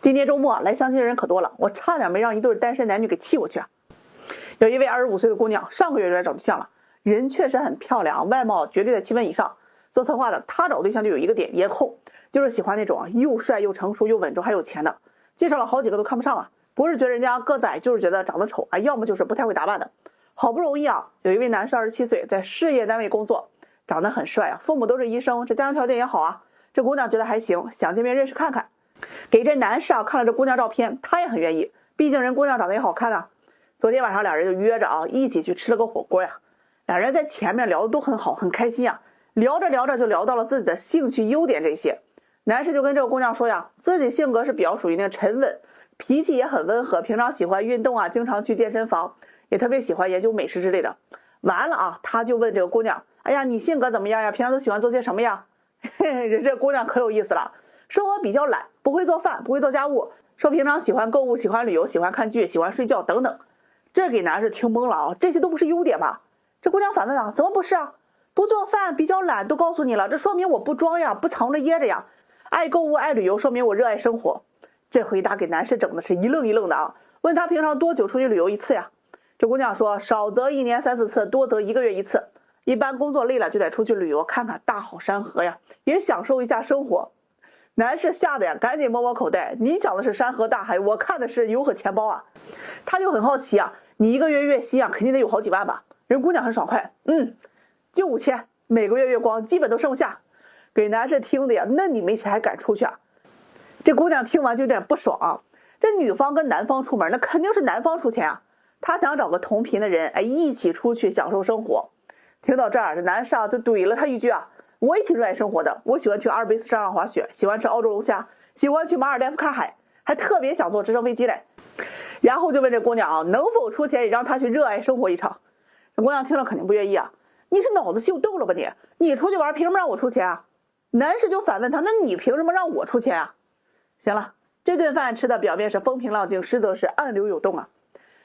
今年周末来相亲的人可多了，我差点没让一对单身男女给气过去啊。有一位25岁的姑娘，上个月就来找对象了，人确实很漂亮，外貌绝对在7分以上。做策划的她找对象就有一个点，颜控，就是喜欢那种又帅又成熟又稳重还有钱的。介绍了好几个都看不上啊，不是觉得人家个子矮，就是觉得长得丑啊，要么就是不太会打扮的。好不容易啊，有一位男士27岁，在事业单位工作，长得很帅啊，父母都是医生，这家庭条件也好啊。这姑娘觉得还行，想见面认识看看。给这男士啊看了这姑娘照片，他也很愿意，毕竟人姑娘长得也好看啊。昨天晚上俩人就约着啊，一起去吃了个火锅呀。俩人在前面聊的都很好，很开心啊。聊着聊着就聊到了自己的兴趣优点这些。男士就跟这个姑娘说呀，自己性格是比较属于那个沉稳，脾气也很温和，平常喜欢运动啊，经常去健身房，也特别喜欢研究美食之类的。完了啊，他就问这个姑娘，哎呀，你性格怎么样呀？平常都喜欢做些什么呀？人这姑娘可有意思了，说我比较懒，不会做饭，不会做家务，说平常喜欢购物，喜欢旅游，喜欢看剧，喜欢睡觉等等。这给男士听懵了啊，这些都不是优点吧？这姑娘反问啊，怎么不是啊？不做饭，比较懒，都告诉你了，这说明我不装呀，不藏着掖着呀。爱购物，爱旅游，说明我热爱生活。这回答给男士整的是一愣一愣的啊，问他平常多久出去旅游一次呀？这姑娘说，少则1年3、4次，多则1个月1次。一般工作累了就得出去旅游，看看大好山河呀，也享受一下生活。男士吓得呀，赶紧摸摸口袋，你想的是山河大海，我看的是油和钱包啊。他就很好奇啊，你1个月月薪啊，肯定得有好几万吧？人姑娘很爽快，就5000，每个月月光基本都剩不下。给男士听的呀，那你没钱还敢出去啊？这姑娘听完就有点不爽啊，这女方跟男方出门，那肯定是男方出钱啊。他想找个同频的人，一起出去享受生活。听到这儿，这男士啊就怼了他一句啊，我也挺热爱生活的，我喜欢去阿尔卑斯山上滑雪，喜欢吃澳洲龙虾，喜欢去马尔代夫看海，还特别想坐直升飞机嘞。然后就问这姑娘啊，能否出钱也让她去热爱生活一场？这姑娘听了肯定不愿意啊，你是脑子秀逗了吧你？你出去玩凭什么让我出钱啊？男士就反问他，那你凭什么让我出钱啊？行了，这顿饭吃的表面是风平浪静，实则是暗流涌动啊。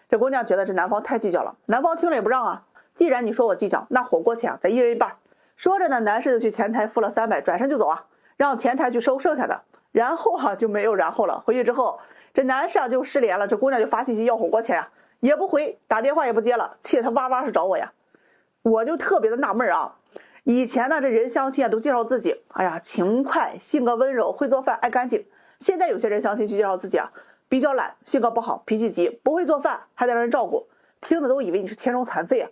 这姑娘觉得这男方太计较了，男方听了也不让啊。既然你说我计较，那火锅钱啊，咱一人一半。说着呢，男士就去前台付了300，转身就走啊，让前台去收剩下的。然后啊就没有然后了。回去之后，这男士啊就失联了，这姑娘就发信息要火锅钱啊，也不回，打电话也不接了，气得他哇哇是找我呀。我就特别的纳闷啊，以前呢这人相亲啊都介绍自己，哎呀勤快，性格温柔，会做饭，爱干净。现在有些人相亲去介绍自己啊，比较懒，性格不好，脾气急，不会做饭，还得让人照顾，听的都以为你是天生残废啊。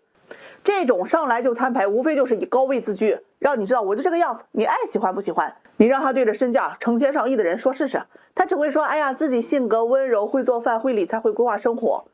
这种上来就摊牌，无非就是以高位自居，让你知道我就这个样子，你爱喜欢不喜欢。你让他对着身价成千上亿的人说试试，他只会说，哎呀自己性格温柔，会做饭，会理财，会规划生活。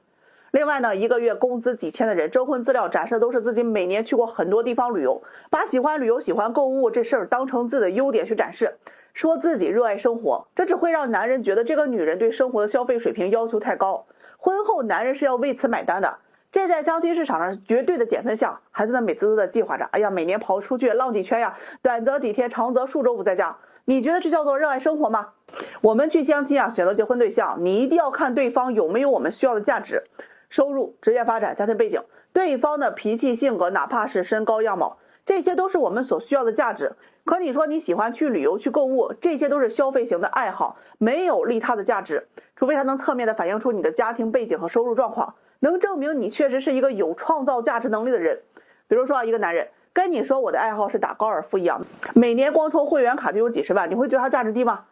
另外呢，1个月工资几千的人，征婚资料展示的都是自己每年去过很多地方旅游，把喜欢旅游、喜欢购物这事儿当成自己的优点去展示，说自己热爱生活，这只会让男人觉得这个女人对生活的消费水平要求太高，婚后男人是要为此买单的。这在相亲市场上是绝对的减分项，还在那美滋滋的计划着，哎呀每年跑出去浪几圈呀，短则几天，长则数周不在家。你觉得这叫做热爱生活吗？我们去相亲啊，选择结婚对象，你一定要看对方有没有我们需要的价值，收入、职业发展、家庭背景，对方的脾气性格，哪怕是身高样貌，这些都是我们所需要的价值。可你说你喜欢去旅游去购物，这些都是消费型的爱好，没有利他的价值，除非它能侧面的反映出你的家庭背景和收入状况，能证明你确实是一个有创造价值能力的人。比如说一个男人跟你说我的爱好是打高尔夫一样，每年光抽会员卡就有几十万，你会觉得他价值低吗？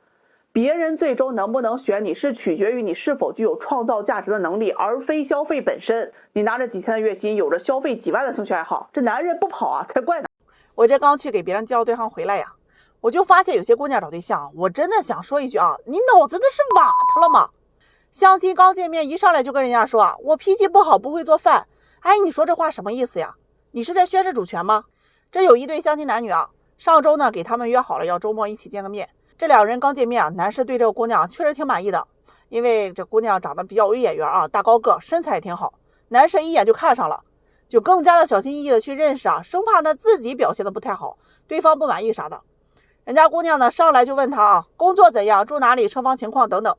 别人最终能不能选你是取决于你是否具有创造价值的能力，而非消费本身。你拿着几千的月薪，有着消费几万的兴趣爱好，这男人不跑啊才怪呢。我这刚去给别人介绍对象回来呀，我就发现有些姑娘找对象，我真的想说一句啊，你脑子那是瓦特了吗？相亲刚见面一上来就跟人家说啊，我脾气不好，不会做饭。哎，你说这话什么意思呀？你是在宣示主权吗？这有一对相亲男女啊，上周呢给他们约好了要周末一起见个面。这2人刚见面啊，男士对这个姑娘确实挺满意的，因为这姑娘长得比较有眼缘啊，大高个，身材也挺好，男士一眼就看上了，就更加的小心翼翼的去认识啊，生怕呢自己表现的不太好，对方不满意啥的。人家姑娘呢上来就问他啊，工作怎样，住哪里，车房情况等等。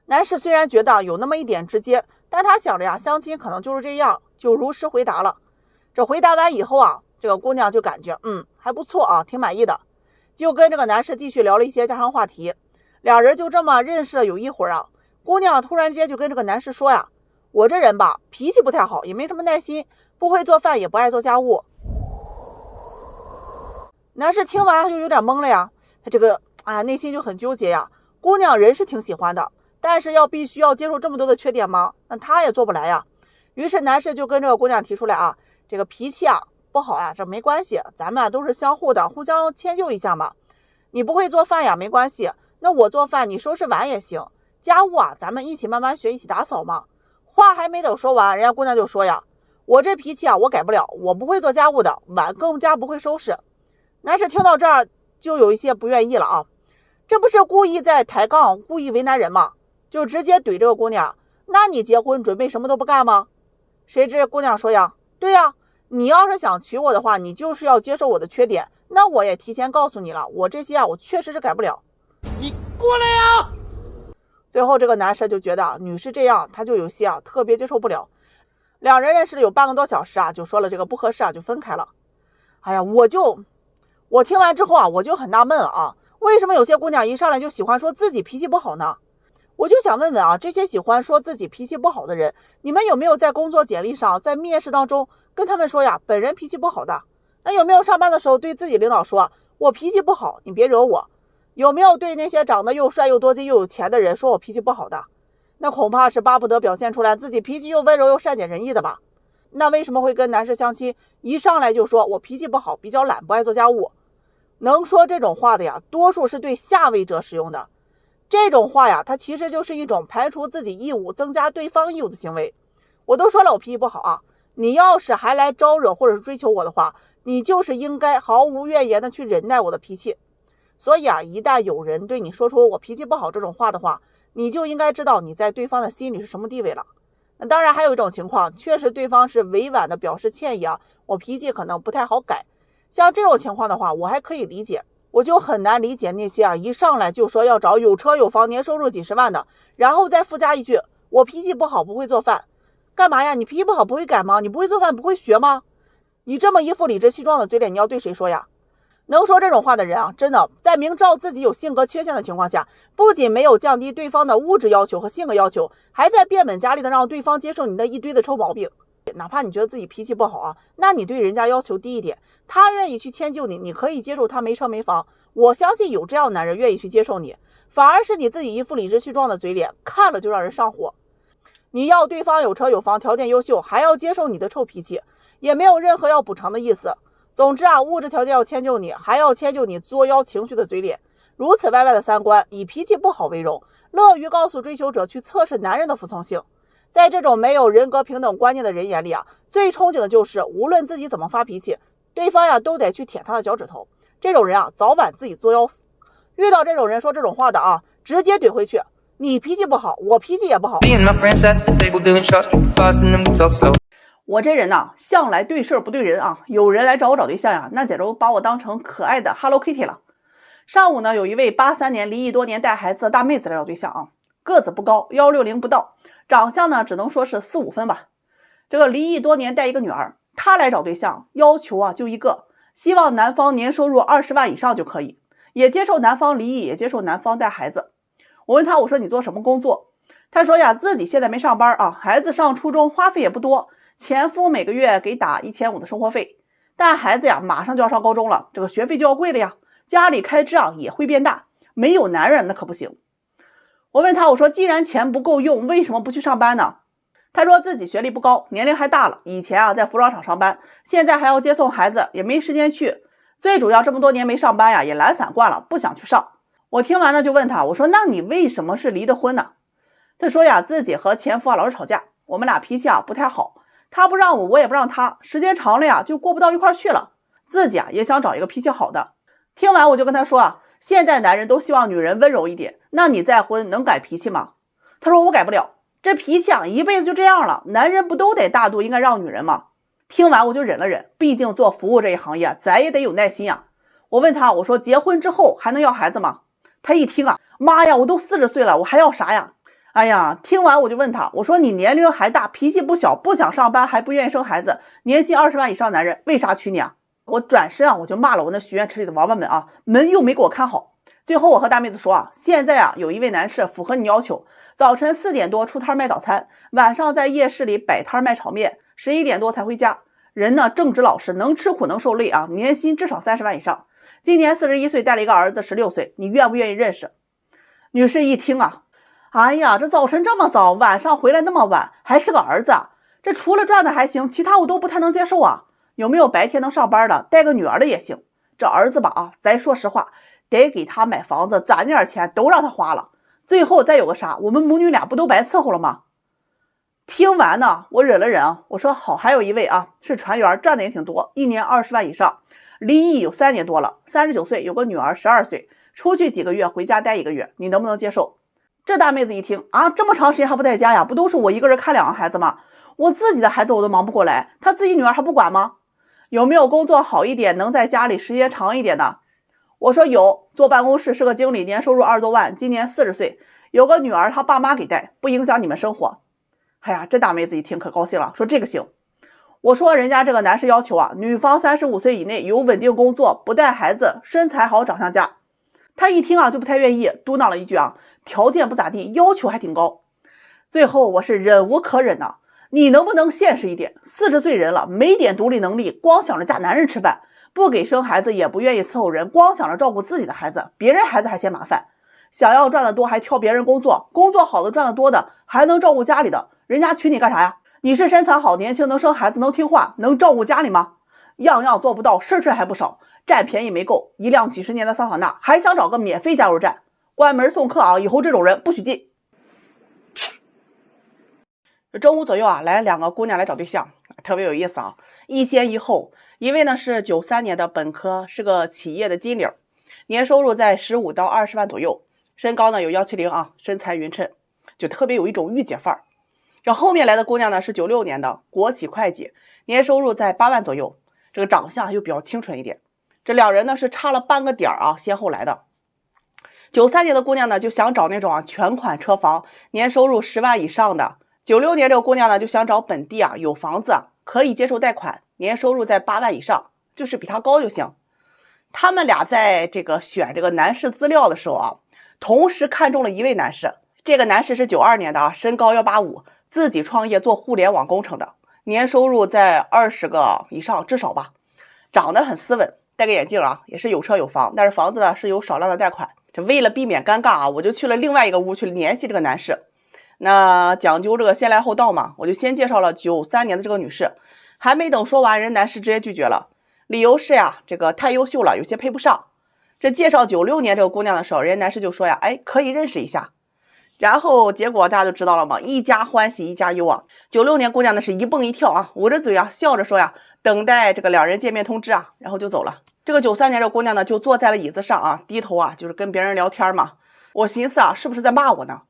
男士虽然觉得有那么一点直接，但他想着呀，相亲可能就是这样，就如实回答了。这回答完以后啊，这个姑娘就感觉还不错啊，挺满意的，就跟这个男士继续聊了一些家常话题。俩人就这么认识了有一会儿啊，姑娘突然间就跟这个男士说呀，我这人吧脾气不太好，也没什么耐心，不会做饭也不爱做家务。男士听完就有点懵了呀，他这个内心就很纠结呀。姑娘人是挺喜欢的，但是必须要接受这么多的缺点吗？那他也做不来呀。于是男士就跟这个姑娘提出来啊，这个脾气不好这没关系，咱们都是相互的，互相迁就一下嘛。你不会做饭呀，没关系，那我做饭你收拾碗也行，家务咱们一起慢慢学，一起打扫嘛。话还没等说完，人家姑娘就说呀，我这脾气我改不了，我不会做家务的，碗更加不会收拾。男士听到这儿就有一些不愿意了啊，这不是故意在抬杠，故意为难人吗？就直接怼这个姑娘，那你结婚准备什么都不干吗？谁知姑娘说呀，对呀，你要是想娶我的话，你就是要接受我的缺点，那我也提前告诉你了，我这些我确实是改不了。你过来呀！最后这个男士就觉得女士这样他就有些特别接受不了，两人认识了有半个多小时就说了这个不合适就分开了。哎呀，我听完之后我就很纳闷为什么有些姑娘一上来就喜欢说自己脾气不好呢？我就想问问这些喜欢说自己脾气不好的人，你们有没有在工作简历上，在面试当中跟他们说呀，本人脾气不好的？那有没有上班的时候对自己领导说，我脾气不好，你别惹我？有没有对那些长得又帅又多金又有钱的人说我脾气不好的？那恐怕是巴不得表现出来自己脾气又温柔又善解人意的吧？那为什么会跟男士相亲，一上来就说我脾气不好，比较懒，不爱做家务？能说这种话的多数是对下位者使用的。这种话它其实就是一种排除自己义务，增加对方义务的行为。我都说了我脾气不好你要是还来招惹或者是追求我的话，你就是应该毫无怨言的去忍耐我的脾气。所以一旦有人对你说出我脾气不好这种话的话，你就应该知道你在对方的心里是什么地位了。那当然还有一种情况，确实对方是委婉的表示歉意我脾气可能不太好改。像这种情况的话，我还可以理解，我就很难理解那些一上来就说要找有车有房年收入几十万的，然后再附加一句我脾气不好不会做饭。干嘛呀？你脾气不好不会改吗？你不会做饭不会学吗？你这么一副理直气壮的嘴脸，你要对谁说呀？能说这种话的人真的在明知道自己有性格缺陷的情况下，不仅没有降低对方的物质要求和性格要求，还在变本加厉的让对方接受你的一堆的臭毛病。哪怕你觉得自己脾气不好那你对人家要求低一点，他愿意去迁就你，你可以接受他没车没房，我相信有这样男人愿意去接受你。反而是你自己一副理直气壮的嘴脸，看了就让人上火。你要对方有车有房，条件优秀，还要接受你的臭脾气，也没有任何要补偿的意思。总之物质条件要迁就你，还要迁就你作妖情绪的嘴脸，如此歪歪的三观，以脾气不好为荣，乐于告诉追求者去测试男人的服从性。在这种没有人格平等观念的人眼里最憧憬的就是无论自己怎么发脾气，对方都得去舔他的脚趾头。这种人早晚自己作妖死。遇到这种人说这种话的直接怼回去，你脾气不好，我脾气也不好。我这人向来对事不对人有人来找我找对象那简直把我当成可爱的 Hello Kitty 了。上午呢，有一位83年离异多年带孩子的大妹子来找对象个子不高，160不到，长相呢只能说是4、5分吧。这个离异多年带一个女儿，她来找对象要求就一个，希望男方年收入20万以上就可以，也接受男方离异，也接受男方带孩子。我问她，我说你做什么工作？她说自己现在没上班孩子上初中，花费也不多，前夫每个月给打1500的生活费，但孩子马上就要上高中了，这个学费就要贵了呀，家里开支也会变大，没有男人那可不行。我问他，我说既然钱不够用，为什么不去上班呢？他说自己学历不高，年龄还大了，以前在服装厂上班，现在还要接送孩子，也没时间去，最主要这么多年没上班也懒散惯了，不想去上。我听完了就问他，我说那你为什么是离的婚呢？他说自己和前夫老是吵架，我们俩脾气不太好，他不让我，我也不让他，时间长了就过不到一块去了，自己也想找一个脾气好的。听完我就跟他说现在男人都希望女人温柔一点，那你再婚能改脾气吗？他说我改不了，这脾气一辈子就这样了，男人不都得大度，应该让女人吗？听完我就忍了忍，毕竟做服务这一行业咱也得有耐心我问他，我说结婚之后还能要孩子吗？他一听妈呀，我都40岁了，我还要啥呀？哎呀，听完我就问他，我说你年龄还大，脾气不小，不想上班，还不愿意生孩子，年薪20万以上男人为啥娶你我转身我就骂了我那许愿池里的王八们门又没给我看好。最后我和大妹子说啊，现在啊有一位男士符合你要求，早晨4点多出摊卖早餐，晚上在夜市里摆摊卖炒面，11点多才回家。人呢正直老实，能吃苦能受累啊，年薪至少30万以上。今年41岁，带了一个儿子16岁，你愿不愿意认识？女士一听啊，哎呀，这早晨这么早，晚上回来那么晚，还是个儿子啊，这除了赚的还行，其他我都不太能接受啊。有没有白天能上班的，带个女儿的也行。这儿子吧啊，咱说实话，得给他买房子，攒点钱都让他花了，最后再有个啥，我们母女俩不都白伺候了吗？听完呢，我忍了忍啊，我说好，还有一位啊，是船员，赚的也挺多，一年20万以上，离异有3年多了，39岁，有个女儿12岁，出去几个月，回家待1个月，你能不能接受？这大妹子一听啊，这么长时间还不在家呀？不都是我一个人看2个孩子吗？我自己的孩子我都忙不过来，他自己女儿还不管吗？有没有工作好一点，能在家里时间长一点的？我说有，坐办公室是个经理，年收入20多万，今年40岁，有个女儿，他爸妈给带，不影响你们生活。哎呀，这大妹子一听可高兴了，说这个行。我说人家这个男士要求啊，女方35岁以内，有稳定工作，不带孩子，身材好，长相佳。他一听啊就不太愿意，嘟囔了一句啊，条件不咋地，要求还挺高。最后我是忍无可忍呐，你能不能现实一点？40岁人了，没点独立能力，光想着嫁男人吃饭，不给生孩子，也不愿意伺候人，光想着照顾自己的孩子，别人孩子还嫌麻烦。想要赚得多还挑别人工作，工作好的赚得多的还能照顾家里的，人家娶你干啥呀？你是身材好，年轻，能生孩子，能听话，能照顾家里吗？样样做不到，事还不少，占便宜没够，一辆几10年的桑塔纳，还想找个免费加油站，关门送客啊！以后这种人不许进。中午左右啊，来2个姑娘来找对象，特别有意思啊，一先一后。一位呢是93年的本科，是个企业的金领，年收入在15到20万左右，身高呢有170啊，身材匀称，就特别有一种御姐范儿。这后面来的姑娘呢是96年的国企会计，年收入在8万左右，这个长相又比较清纯一点。这2人呢是差了半个点啊，先后来的。93年的姑娘呢就想找那种全款车房，年收入10万以上的。96年这个姑娘呢就想找本地啊有房子，可以接受贷款，年收入在8万以上，就是比他高就行。他们俩在这个选这个男士资料的时候啊，同时看中了一位男士。这个男士是92年的啊，身高185，自己创业做互联网工程的，年收入在20个以上至少吧，长得很斯文，戴个眼镜啊，也是有车有房，但是房子呢是有少量的贷款。这为了避免尴尬啊，我就去了另外一个屋去联系这个男士。那讲究这个先来后到嘛，我就先介绍了93年的这个女士，还没等说完，人男士直接拒绝了，理由是呀，这个太优秀了，有些配不上。这介绍96年这个姑娘的时候，人家男士就说呀，哎，可以认识一下。然后结果大家都知道了嘛，一家欢喜一家忧啊。96年姑娘呢是一蹦一跳啊，捂着嘴啊，笑着说呀，等待这个2人见面通知啊，然后就走了。这个93年这个姑娘呢就坐在了椅子上啊，低头啊，就是跟别人聊天嘛。我寻思啊，是不是在骂我呢？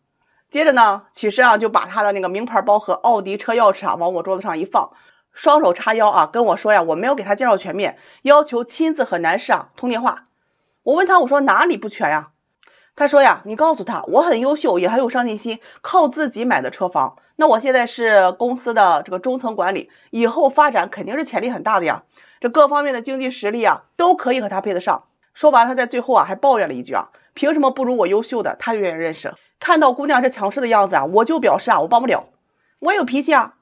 接着呢，起身啊就把她的那个名牌包和奥迪车钥匙啊往我桌子上一放，双手叉腰啊，跟我说呀，我没有给他介绍全面，要求亲自和男士啊通电话。我问他，我说哪里不全呀？他说呀，你告诉他我很优秀，也很有上进心，靠自己买的车房。那我现在是公司的这个中层管理，以后发展肯定是潜力很大的呀。这各方面的经济实力啊，都可以和他配得上。说完，他在最后啊还抱怨了一句啊，凭什么不如我优秀的他就愿意认识？看到姑娘这强势的样子啊，我就表示啊，我帮不了，我有脾气啊。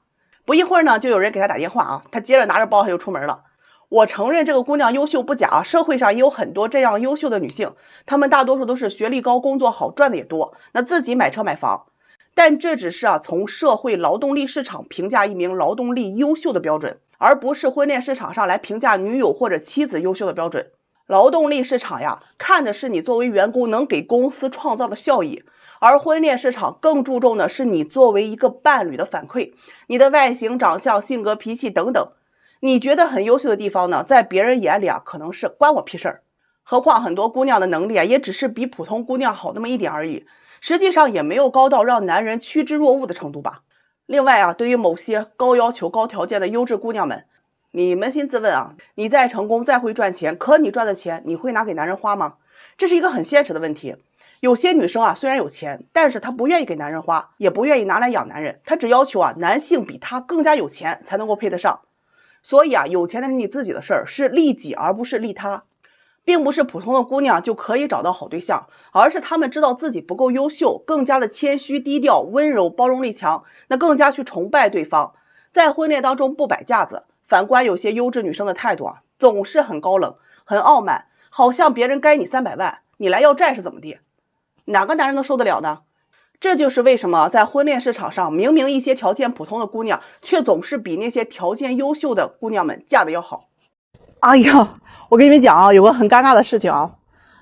不一会儿呢，就有人给他打电话啊，他接着拿着包他就出门了。我承认这个姑娘优秀不假，社会上也有很多这样优秀的女性，她们大多数都是学历高，工作好，赚的也多，那自己买车买房。但这只是啊从社会劳动力市场评价一名劳动力优秀的标准，而不是婚恋市场上来评价女友或者妻子优秀的标准。劳动力市场呀，看的是你作为员工能给公司创造的效益，而婚恋市场更注重的是你作为一个伴侣的反馈，你的外形、长相、性格、脾气等等。你觉得很优秀的地方呢，在别人眼里啊，可能是关我屁事儿。何况很多姑娘的能力啊，也只是比普通姑娘好那么一点而已，实际上也没有高到让男人趋之若鹜的程度吧。另外啊，对于某些高要求、高条件的优质姑娘们，你扪心自问啊，你再成功、再会赚钱，可你赚的钱，你会拿给男人花吗？这是一个很现实的问题。有些女生啊，虽然有钱，但是她不愿意给男人花，也不愿意拿来养男人，她只要求啊，男性比她更加有钱才能够配得上。所以啊，有钱的是你自己的事儿，是利己而不是利他。并不是普通的姑娘就可以找到好对象，而是她们知道自己不够优秀，更加的谦虚低调、温柔、包容力强，那更加去崇拜对方，在婚恋当中不摆架子。反观有些优质女生的态度啊，总是很高冷、很傲慢，好像别人该你300万，你来要债是怎么地？哪个男人能受得了呢？这就是为什么在婚恋市场上，明明一些条件普通的姑娘，却总是比那些条件优秀的姑娘们嫁得要好。哎呀，我跟你们讲啊，有个很尴尬的事情啊。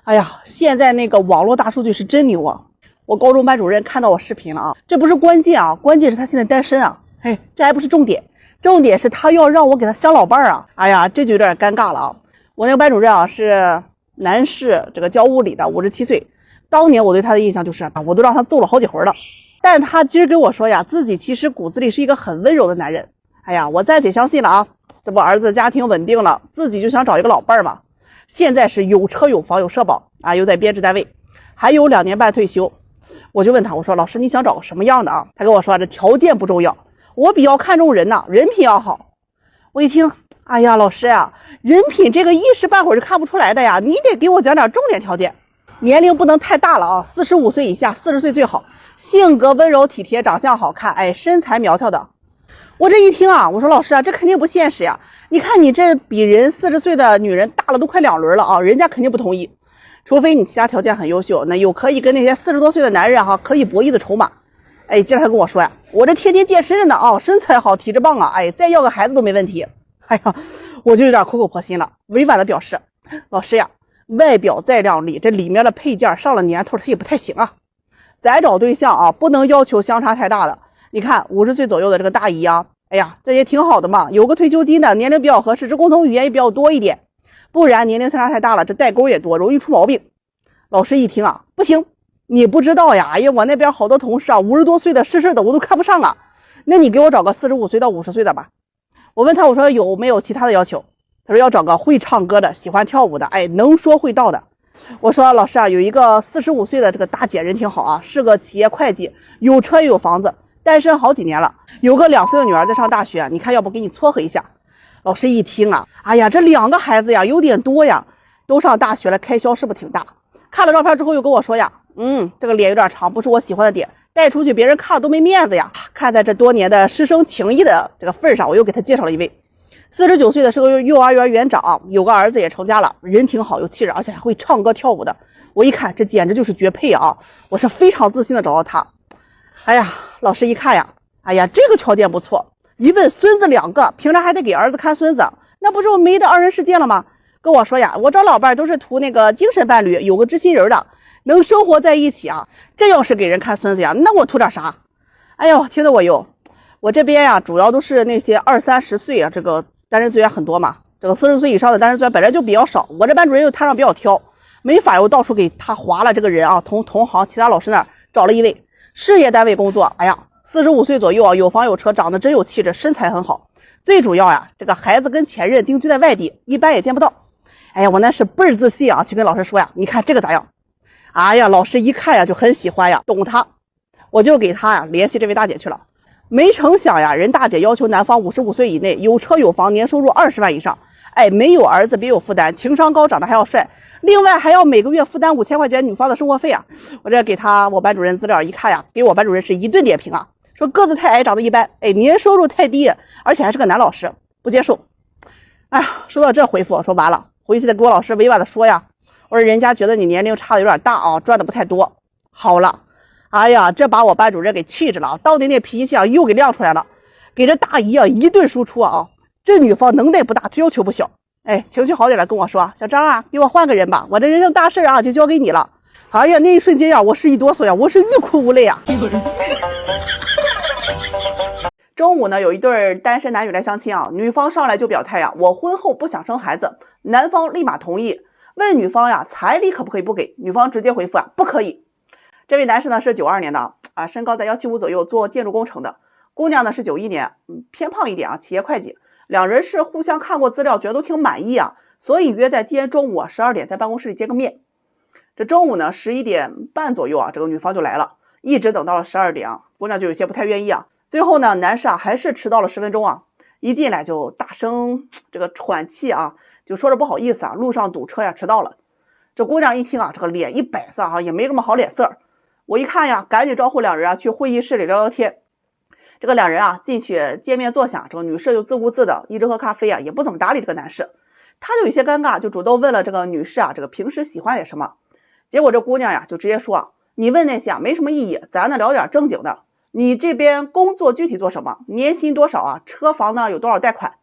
哎呀，现在那个网络大数据是真牛啊！我高中班主任看到我视频了啊，这不是关键啊，关键是他现在单身啊。嘿，这还不是重点，重点是他要让我给他相老伴儿啊。哎呀，这就有点尴尬了啊。我那个班主任啊是男士，这个教物理的，57岁。当年我对他的印象就是我都让他揍了好几回了。但他今儿跟我说呀，自己其实骨子里是一个很温柔的男人。哎呀，我暂且相信了啊。这不儿子家庭稳定了，自己就想找一个老伴儿嘛。现在是有车有房有社保啊，又在编制单位，还有2年半退休。我就问他，我说老师你想找个什么样的啊？他跟我说这条件不重要，我比较看重人呐，人品要好。我一听，哎呀老师呀，人品这个一时半会儿就看不出来的呀，你得给我讲点重点条件。年龄不能太大了啊，45岁以下，40岁最好。性格温柔体贴，长相好看，哎，身材苗条的。我这一听啊，我说老师啊，这肯定不现实呀！你看你这比人40岁的女人大了都快2轮了啊，人家肯定不同意。除非你其他条件很优秀，那有可以跟那些40多岁的男人可以博弈的筹码。哎，接着他跟我说呀，我这天天健身着呢啊，身材好，体质棒啊，哎，再要个孩子都没问题。哎呀，我就有点苦口婆心了，委婉的表示，老师呀，外表再靓丽，这里面的配件上了年头，它也不太行啊。咱找对象啊，不能要求相差太大的。你看50岁左右的这个大姨啊，哎呀，这也挺好的嘛，有个退休金的，年龄比较合适，这共同语言也比较多一点。不然年龄相差太大了，这代沟也多，容易出毛病。老师一听啊，不行，你不知道呀，哎呀，我那边好多同事啊，50多岁的事的我都看不上啊。那你给我找个45岁到50岁的吧。我问他，我说有没有其他的要求？他说要找个会唱歌的，喜欢跳舞的，哎，能说会道的。我说老师啊，有一个45岁的这个大姐人挺好啊，是个企业会计，有车也有房子，单身好几年了，有个2岁的女儿在上大学，你看要不给你撮合一下？老师一听啊，哎呀，这2个孩子呀有点多呀，都上大学了，开销是不是挺大？看了照片之后又跟我说呀，这个脸有点长，不是我喜欢的点，带出去别人看了都没面子呀。看在这多年的师生情谊的这个份上，我又给他介绍了一位49岁的，是个幼儿园园长，有个儿子也成家了，人挺好，有气质，而且还会唱歌跳舞的。我一看这简直就是绝配啊，我是非常自信的找到他。哎呀，老师一看呀，哎呀，这个条件不错，一问孙子2个，平常还得给儿子看孙子，那不就没的2人世界了吗？跟我说呀，我找老伴都是图那个精神伴侣，有个知心人的，能生活在一起啊。这要是给人看孙子呀，那我图点啥？哎呦，听得我这边呀，主要都是那些20、30岁啊，这个单身资源很多嘛，这个40岁以上的单身资源本来就比较少，我这班主任又摊上比较挑，没法又到处给他划了这个人啊，同行其他老师那儿找了一位事业单位工作，哎呀，45岁左右啊，有房有车，长得真有气质，身材很好，最主要呀，这个孩子跟前任定居在外地，一般也见不到。哎呀，我那是倍儿自信啊，去跟老师说呀，你看这个咋样？哎呀，老师一看呀就很喜欢呀，懂他，我就给他呀联系这位大姐去了。没成想呀，人大姐要求男方55岁以内，有车有房，年收入20万以上，哎，没有儿子，别有负担，情商高，长得还要帅，另外还要每个月负担5000块钱女方的生活费啊。我这给他我班主任资料一看呀，给我班主任是一顿点评啊，说个子太矮，长得一般，哎，年收入太低，而且还是个男老师，不接受。哎呀，说到这回复，说完了，回去得给我老师委婉的说呀，我说人家觉得你年龄差的有点大啊，赚的不太多。好了，哎呀，这把我班主任给气着了啊，当年那脾气啊又给亮出来了，给这大姨啊一顿输出啊，这女方能耐不大，要求不小。哎，情绪好点了跟我说，小张啊，给我换个人吧，我这人生大事啊就交给你了。哎呀，那一瞬间呀，我是一哆嗦呀，我是欲哭无泪啊。中午呢，有一对单身男女来相亲啊，女方上来就表态呀，我婚后不想生孩子，男方立马同意，问女方呀，彩礼可不可以不给？女方直接回复啊，不可以。这位男士呢是92年的啊，身高在175左右，做建筑工程的。姑娘呢是91年，偏胖一点啊，企业会计。两人是互相看过资料，觉得都挺满意啊，所以约在今天中午12点在办公室里见个面。这中午呢11点半左右啊，这个女方就来了，一直等到了12点啊，姑娘就有些不太愿意啊。最后呢，男士啊还是迟到了10分钟啊，一进来就大声这个喘气啊，就说着不好意思啊，路上堵车呀，迟到了。这姑娘一听啊，这个脸一摆色啊，也没什么好脸色。我一看呀，赶紧招呼两人啊去会议室里聊聊天。这个两人啊进去见面坐下，这个女士就自顾自的一直喝咖啡啊，也不怎么搭理这个男士。他就有些尴尬，就主动问了这个女士啊，这个平时喜欢点什么？结果这姑娘呀就直接说啊，你问那些啊没什么意义，咱呢聊点正经的。你这边工作具体做什么？年薪多少啊？车房呢有多少贷款？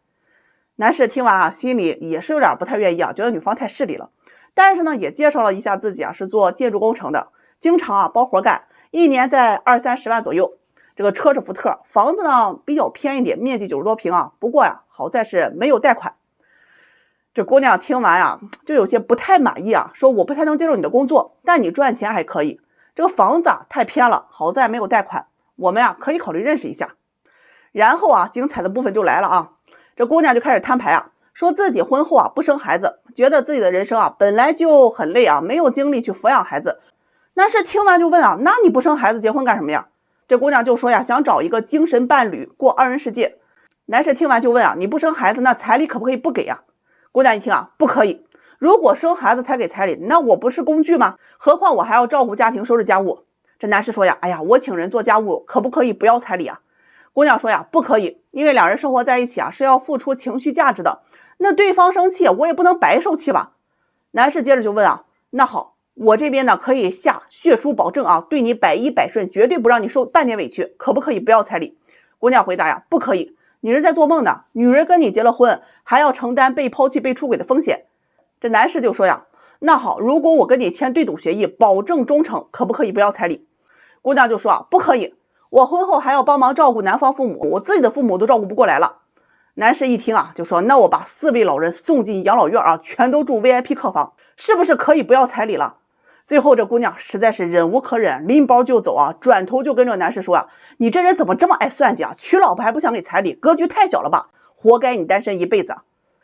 男士听完啊，心里也是有点不太愿意啊，觉得女方太势利了。但是呢，也介绍了一下自己啊是做建筑工程的，经常啊包活干，一年在20-30万左右。这个车是福特，房子呢比较偏一点，面积90多平啊。不过呀，好在是没有贷款。这姑娘听完啊，就有些不太满意啊，说我不太能接受你的工作，但你赚钱还可以。这个房子啊太偏了，好在没有贷款，我们啊可以考虑认识一下。然后啊，精彩的部分就来了啊，这姑娘就开始摊牌啊，说自己婚后啊不生孩子，觉得自己的人生啊本来就很累啊，没有精力去抚养孩子。男士听完就问啊，那你不生孩子结婚干什么呀？这姑娘就说呀，想找一个精神伴侣过二人世界。男士听完就问啊，你不生孩子，那彩礼可不可以不给呀？姑娘一听啊，不可以，如果生孩子才给彩礼，那我不是工具吗？何况我还要照顾家庭，收拾家务。这男士说呀，哎呀，我请人做家务，可不可以不要彩礼啊？姑娘说呀，不可以，因为两人生活在一起啊，是要付出情绪价值的。那对方生气，我也不能白受气吧？男士接着就问啊，那好，我这边呢可以下血书保证啊，对你百依百顺，绝对不让你受半点委屈，可不可以不要彩礼？姑娘回答呀，不可以，你是在做梦呢，女人跟你结了婚，还要承担被抛弃、被出轨的风险。这男士就说呀，那好，如果我跟你签对赌协议，保证忠诚，可不可以不要彩礼？姑娘就说啊，不可以，我婚后还要帮忙照顾男方父母，我自己的父母都照顾不过来了。男士一听啊，就说那我把4位老人送进养老院啊，全都住 VIP 客房，是不是可以不要彩礼了？最后这姑娘实在是忍无可忍，拎包就走啊，转头就跟这男士说啊，你这人怎么这么爱算计啊？娶老婆还不想给彩礼，格局太小了吧，活该你单身一辈子。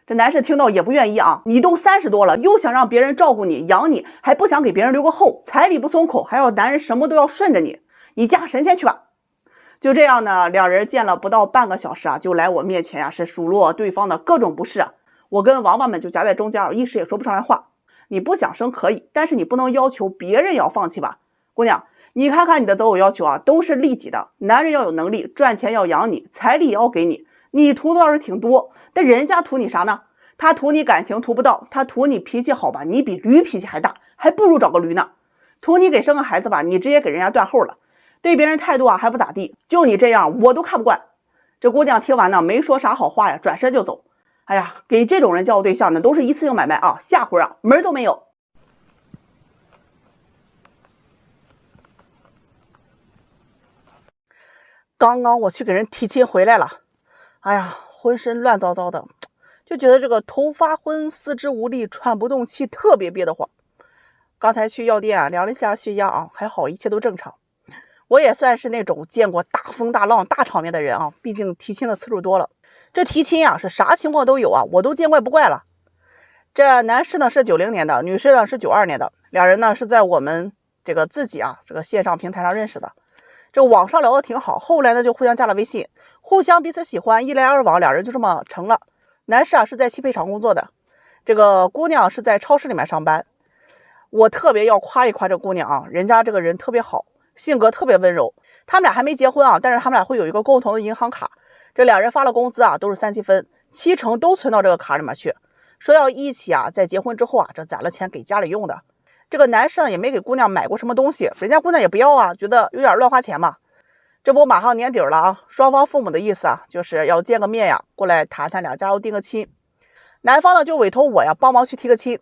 这男士听到也不愿意啊，你都30多了，又想让别人照顾你养你，还不想给别人留个后，彩礼不松口，还要男人什么都要顺着你，你嫁神仙去吧。就这样呢，两人见了不到半个小时啊，就来我面前啊，是数落对方的各种不是。我跟王八们就夹在中间，一时也说不上来话。你不想生可以，但是你不能要求别人也要放弃吧。姑娘，你看看你的择偶要求啊，都是利己的。男人要有能力，赚钱要养你，彩礼也要给你，你图的倒是挺多，但人家图你啥呢？他图你感情图不到，他图你脾气好吧，你比驴脾气还大，还不如找个驴呢。图你给生个孩子吧，你直接给人家断后了。对别人态度啊还不咋地，就你这样我都看不惯。这姑娘听完呢，没说啥好话呀，转身就走。哎呀，给这种人交对象呢，都是一次性买卖啊，下回啊门都没有。刚刚我去给人提亲回来了，哎呀，浑身乱糟糟的，就觉得这个头发昏，四肢无力，喘不动气，特别憋得慌。刚才去药店啊量了一下血压啊，还好，一切都正常。我也算是那种见过大风大浪大场面的人啊，毕竟提亲的次数多了。这提亲啊是啥情况都有啊，我都见怪不怪了。这男士呢是90年的，女士呢是92年的，两人呢是在我们这个自己啊这个线上平台上认识的。这网上聊得挺好，后来呢就互相加了微信，互相彼此喜欢，一来二往，两人就这么成了。男士啊是在汽配厂工作的，这个姑娘是在超市里面上班。我特别要夸一夸这姑娘啊，人家这个人特别好，性格特别温柔。他们俩还没结婚啊，但是他们俩会有一个共同的银行卡，这两人发了工资啊，都是3七分，70%都存到这个卡里面去，说要一起啊，在结婚之后啊，这攒了钱给家里用的。这个男生也没给姑娘买过什么东西，人家姑娘也不要啊，觉得有点乱花钱嘛。这不马上年底了啊，双方父母的意思啊，就是要见个面呀，过来谈谈两家要定个亲。男方呢就委托我呀帮忙去提个亲。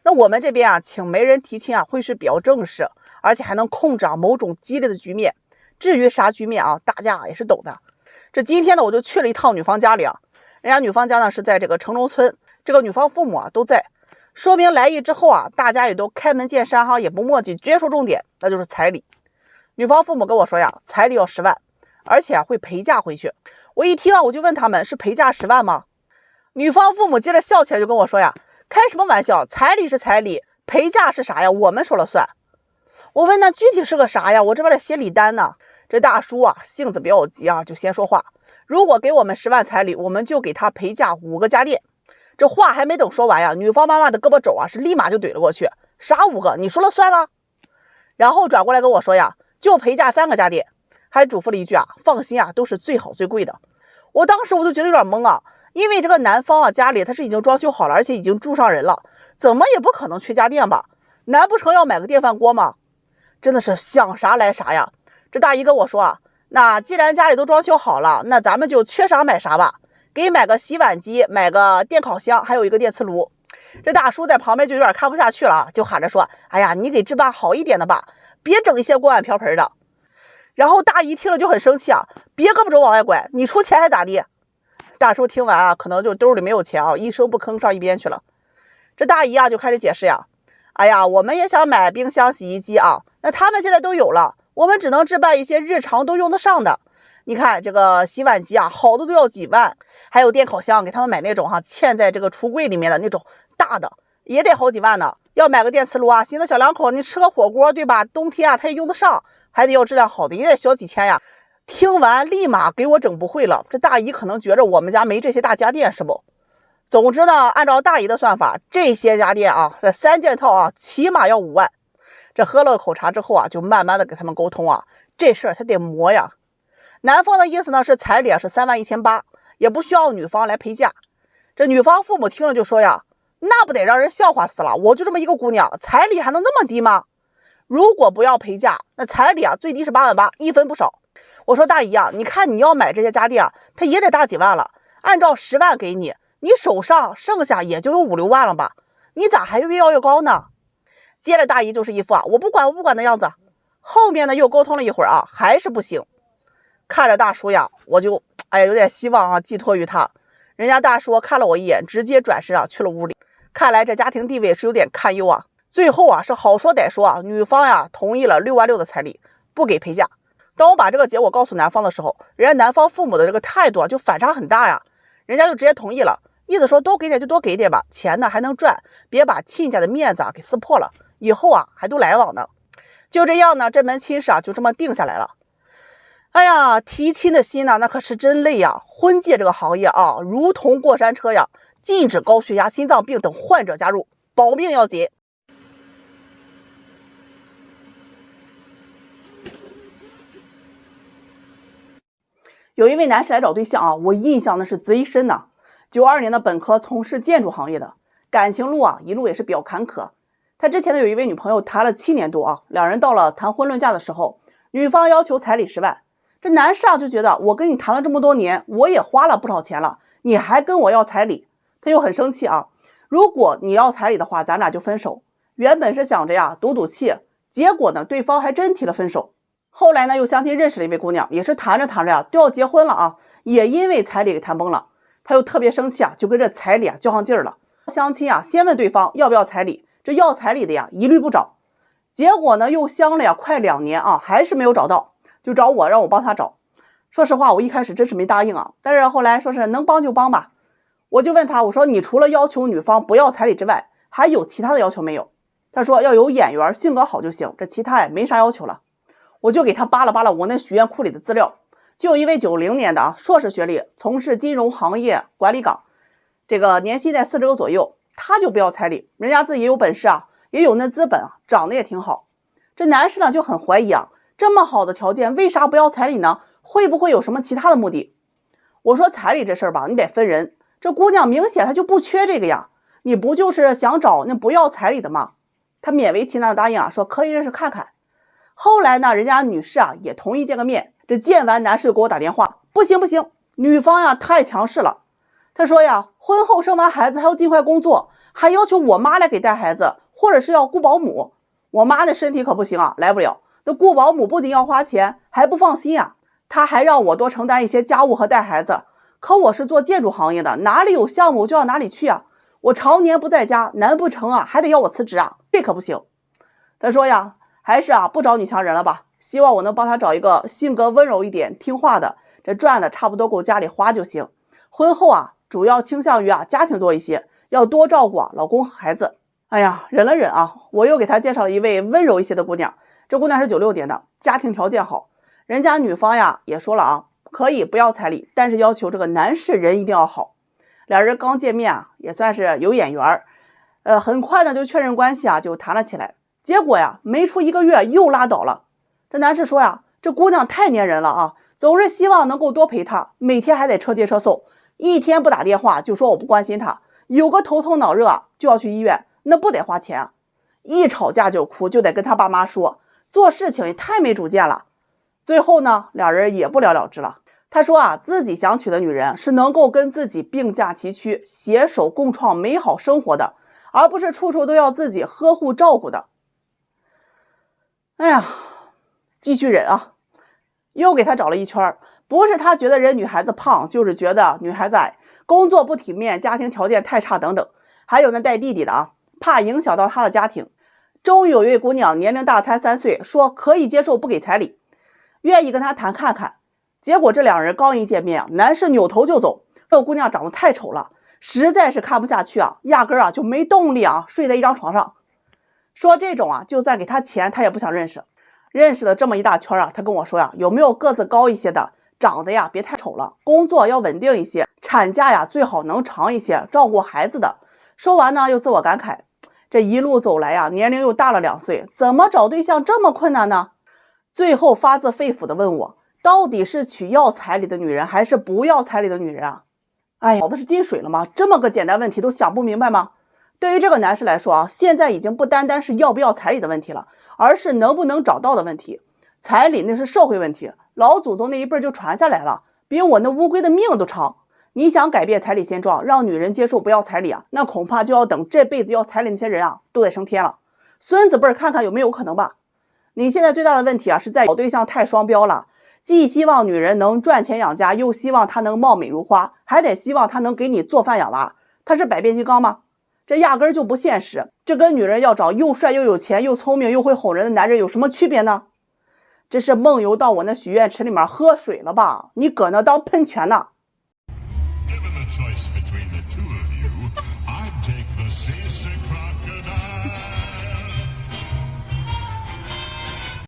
那我们这边啊，请媒人提亲啊，会是比较正式，而且还能控制某种激烈的局面。至于啥局面啊，大家也是懂的。这今天呢，我就去了一趟女方家里啊，人家女方家呢是在这个城中村，这个女方父母啊都在。说明来意之后啊，大家也都开门见山哈，也不墨迹，直接说重点，那就是彩礼。女方父母跟我说呀，彩礼要10万，而且会陪嫁回去。我一听啊，我就问他们是陪嫁10万吗？女方父母接着笑起来，就跟我说呀，开什么玩笑，彩礼是彩礼，陪嫁是啥呀？我们说了算。我问那具体是个啥呀？我这边在写礼单呢。这大叔啊性子比较急啊，就先说话，如果给我们10万彩礼，我们就给他陪嫁5个家电。这话还没等说完呀，女方妈妈的胳膊肘啊是立马就怼了过去，啥5个，你说了算了。然后转过来跟我说呀，就陪嫁3个家电，还嘱咐了一句啊，放心啊，都是最好最贵的。我当时我就觉得有点懵啊，因为这个男方啊家里他是已经装修好了，而且已经住上人了，怎么也不可能缺家电吧？难不成要买个电饭锅吗？真的是想啥来啥呀。这大姨跟我说啊，那既然家里都装修好了，那咱们就缺啥买啥吧，给买个洗碗机，买个电烤箱，还有一个电磁炉。这大叔在旁边就有点看不下去了，就喊着说，哎呀，你给置办好一点的吧，别整一些锅碗瓢盆的。然后大姨听了就很生气啊，别胳膊肘往外拐，你出钱还咋地？大叔听完啊，可能就兜里没有钱啊，一声不吭上一边去了。这大姨啊就开始解释呀，哎呀，我们也想买冰箱洗衣机啊，那他们现在都有了，我们只能置办一些日常都用得上的。你看这个洗碗机啊，好的都要几万，还有电烤箱，给他们买那种嵌在这个橱柜里面的那种大的，也得好几万呢。要买个电磁炉啊，新的小两口你吃个火锅对吧？冬天啊他也用得上，还得要质量好的，也得小几千呀。听完立马给我整不会了，这大姨可能觉着我们家没这些大家电是不？总之呢，按照大姨的算法，这些家电啊，这3件套啊，起码要5万。这喝了口茶之后啊，就慢慢的给他们沟通啊，这事儿他得磨呀。男方的意思呢是彩礼啊是31800，也不需要女方来陪嫁。这女方父母听了就说呀，那不得让人笑话死了，我就这么一个姑娘，彩礼还能那么低吗？如果不要陪嫁，那彩礼啊最低是88000，一分不少。我说大姨啊，你看你要买这些家电啊，它也得大几万了，按照10万给你，你手上剩下也就有5、6万了吧，你咋还越要越高呢？接着大姨就是一副啊我不管的样子。后面呢又沟通了一会儿啊，还是不行。看着大叔呀，我就有点希望啊寄托于他。人家大叔看了我一眼，直接转身啊去了屋里。看来这家庭地位是有点堪忧啊。最后啊是好说歹说啊，女方呀同意了6万6的彩礼，不给陪嫁。当我把这个结果告诉男方的时候，人家男方父母的这个态度啊就反差很大呀，人家就直接同意了，意思说多给点就多给点吧，钱呢还能赚，别把亲家的面子啊给撕破了，以后啊还都来往呢。就这样呢，这门亲事啊就这么定下来了。哎呀，提亲的心呢，那可是真累呀！婚介这个行业啊，如同过山车呀，禁止高血压、心脏病等患者加入，保命要紧。有一位男士来找对象啊，我印象那是贼深呐。92年的本科，从事建筑行业的，感情路啊一路也是比较坎坷。他之前呢有一位女朋友谈了7年多啊，两人到了谈婚论嫁的时候，女方要求彩礼10万。这男士啊就觉得我跟你谈了这么多年，我也花了不少钱了，你还跟我要彩礼，他又很生气啊。如果你要彩礼的话，咱俩就分手。原本是想着呀赌赌气，结果呢对方还真提了分手。后来呢又相亲认识了一位姑娘，也是谈着谈着呀都要结婚了啊，也因为彩礼给谈崩了。他又特别生气啊，就跟这彩礼啊较上劲儿了。相亲啊先问对方要不要彩礼，这要彩礼的呀一律不找。结果呢又相了呀快2年啊，还是没有找到。就找我让我帮他找。说实话我一开始真是没答应啊，但是后来说是能帮就帮吧。我就问他，我说你除了要求女方不要彩礼之外，还有其他的要求没有？他说要有眼缘，性格好就行，这其他也没啥要求了。我就给他扒拉扒拉我那许愿库里的资料，就有一位90年的啊，硕士学历，从事金融行业管理岗，这个年薪在40个左右，他就不要彩礼，人家自己也有本事啊，也有那资本啊，长得也挺好。这男士呢就很怀疑啊，这么好的条件为啥不要彩礼呢？会不会有什么其他的目的？我说彩礼这事儿吧，你得分人，这姑娘明显她就不缺这个呀，你不就是想找那不要彩礼的吗？他勉为其难的答应啊，说可以认识看看。后来呢，人家女士啊也同意见个面。这见完男士就给我打电话，不行，女方呀太强势了。他说呀，婚后生完孩子还要尽快工作，还要求我妈来给带孩子，或者是要雇保姆。我妈的身体可不行啊，来不了。那雇保姆不仅要花钱，还不放心啊。他还让我多承担一些家务和带孩子。可我是做建筑行业的，哪里有项目就要哪里去啊。我常年不在家，难不成啊还得要我辞职啊？这可不行。他说呀，还是啊不找女强人了吧，希望我能帮他找一个性格温柔一点、听话的，这赚的差不多够家里花就行。婚后啊主要倾向于啊家庭多一些，要多照顾老公和孩子。哎呀，忍了忍啊，我又给他介绍了一位温柔一些的姑娘。这姑娘是96年的，家庭条件好，人家女方呀也说了啊，可以不要彩礼，但是要求这个男士人一定要好。俩人刚见面啊，也算是有眼缘很快呢就确认关系啊，就谈了起来。结果呀，没出1个月又拉倒了。这男士说呀，这姑娘太粘人了啊，总是希望能够多陪她，每天还得车接车送，一天不打电话就说我不关心她，有个头疼脑热啊就要去医院，那不得花钱啊。一吵架就哭，就得跟他爸妈说，做事情也太没主见了。最后呢，俩人也不了了之了。他说啊，自己想娶的女人是能够跟自己并驾齐驱，携手共创美好生活的，而不是处处都要自己呵护照顾的。哎呀，继续忍啊！又给他找了一圈，不是他觉得人女孩子胖，就是觉得女孩子矮，工作不体面，家庭条件太差等等。还有那带弟弟的啊，怕影响到他的家庭。终于有一位姑娘年龄大了他3岁，说可以接受不给彩礼，愿意跟他谈看看。结果这两人刚一见面啊，男士扭头就走。这个姑娘长得太丑了，实在是看不下去啊，压根啊就没动力啊，睡在一张床上。说这种啊，就算给他钱，他也不想认识。认识了这么一大圈啊，他跟我说呀，有没有个子高一些的，长得呀别太丑了，工作要稳定一些，产假呀最好能长一些，照顾孩子的。说完呢，又自我感慨，这一路走来呀，年龄又大了2岁，怎么找对象这么困难呢？最后发自肺腑的问我，到底是娶要彩礼的女人，还是不要彩礼的女人啊？哎呀，脑子是进水了吗？这么个简单问题都想不明白吗？对于这个男士来说啊，现在已经不单单是要不要彩礼的问题了，而是能不能找到的问题。彩礼那是社会问题，老祖宗那一辈就传下来了，比我那乌龟的命都长。你想改变彩礼现状，让女人接受不要彩礼啊，那恐怕就要等这辈子要彩礼那些人啊都得升天了。孙子辈看看有没有可能吧。你现在最大的问题啊，是在找对象太双标了，既希望女人能赚钱养家，又希望她能貌美如花，还得希望她能给你做饭养娃。她是百变金刚吗？这压根就不现实。这跟女人要找又帅又有钱又聪明又会哄人的男人有什么区别呢？这是梦游到我那许愿池里面喝水了吧？你搁那当喷泉呢？ Given the choice between